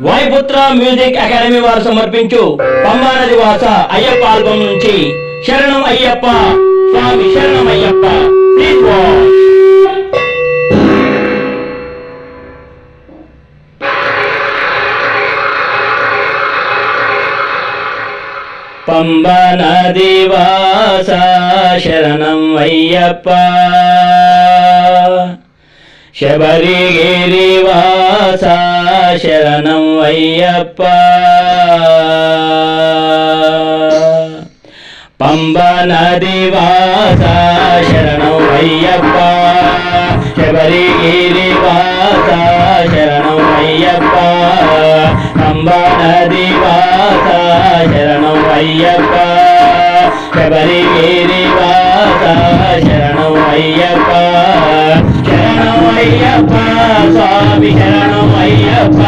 Vayuputra music academy వారు సమర్పించు పంబా నది వాస అయ్యప్ప ఆల్బం నుంచి శరణం అయ్యప్ప స్వామి శరణం అయ్యప్ప. Please watch. పంబా నది వాస శరణం అయ్యప్ప, శబరిగిరి వాస శరణం అయ్యప్ప. పంబా నది వాస శరణం అయ్యప్ప, శబరిగిరి వాస శరణం అయ్యప్ప. పంబా నది వాస శరణం అయ్యప్ప, శబరిగిరి వాస శరణం అయ్యప్ప. శరణం అయ్యప్ప స్వామి శరణం అయ్యప్ప,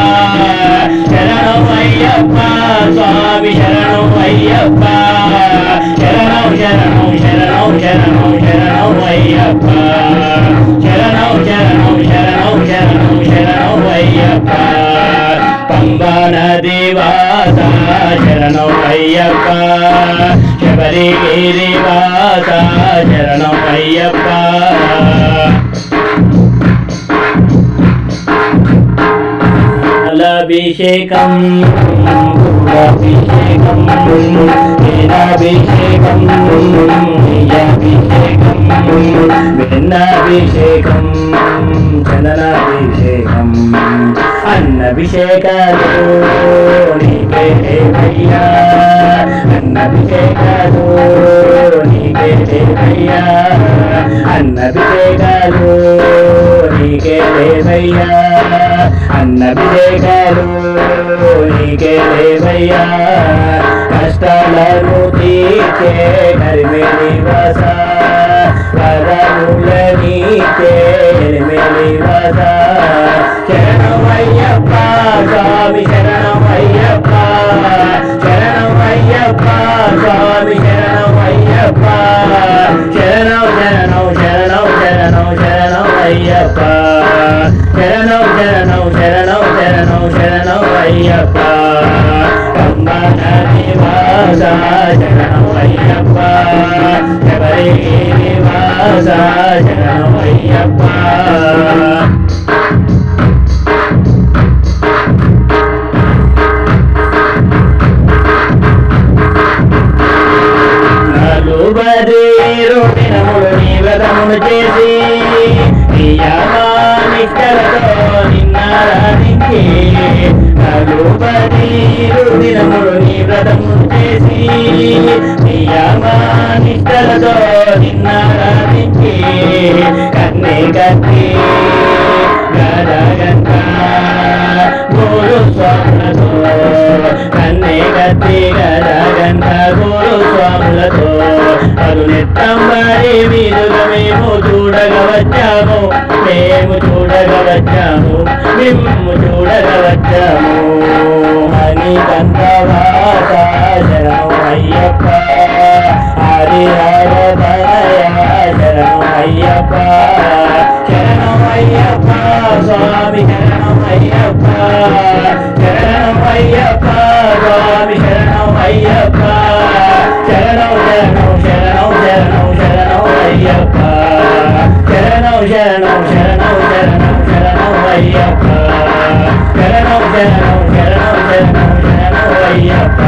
శరణం అయ్యప్ప స్వామి శరణం అయ్యప్ప. శరణం శరణం శరణం శరణం శరణం అయ్యప్ప, శరణం శరణం శరణం శరణం శరణం అయ్యప్ప. పంబా నది వాస శరణం అయ్యప్ప, శబరిగిరి వాస శరణం అయ్యప్ప. అభిషేకం అభిషేకం వేదాభిషేకం అభిషేకం వెన్నాభిషేకం చందనాభిషేకం అన్నభిషేకాలు నీకే దేవయ్యా, అన్నభిషేకాలు నీకే దేవయ్యా, అన్నభిషేకాలు నీకే దేవయ్యా, అన్నభిషేకాలు నీకే దేవయ్యా. కష్టాలను తీర్చే కరిమేలి వాస, వరముల నీకే ఎలిమేలి వాస. శరణం అయ్యప్ప స్వామి శరణం అయ్యప్ప, శరణం అయ్యప్ప స్వామి శరణం అయ్యప్ప. శరణం శరణం శరణం శరణం శరణం అయ్యప్ప, శరణం శరణం శరణం శరణం శరణం అయ్యప్ప. పంబా నది వాస శరణం అయ్యప్ప, శబరిగిరి వాస శరణం అయ్యప్ప. నలుబదేరు దినములు నీ వ్రతమును చేసి నియమానిష్టలతో నిన్నారాధించి, నలుబదేరు దినములు నీ వ్రతమును చేసి నియమానిష్టలతో నిన్నారాధించి, కన్నే కత్తి గదగంట గురు స్వాములతో, కన్నే కత్తి గదగంట గురు స్వాములతో అరునెత్తంబడి మీదుగా మేము చూడగా వచ్చాము, మేము చూడగా వచ్చాము, మేము చూడగా వచ్చాము. మణికంఠ వాస శరణం అయ్యప్ప, హరిహర తనయ శరణం అయ్యప్ప. శరణం అయ్యప్ప స్వామి శరణం అయ్యప్ప, శరణం అయ్యప్ప స్వామి శరణం అయ్యప్ప. శరణం శరణం శరణం శరణం శరణం అయ్యప్ప, శరణం శరణం శరణం శరణం శరణం అయ్యప్ప. శరణం శరణం శరణం శరణం శరణం అయ్యప్ప.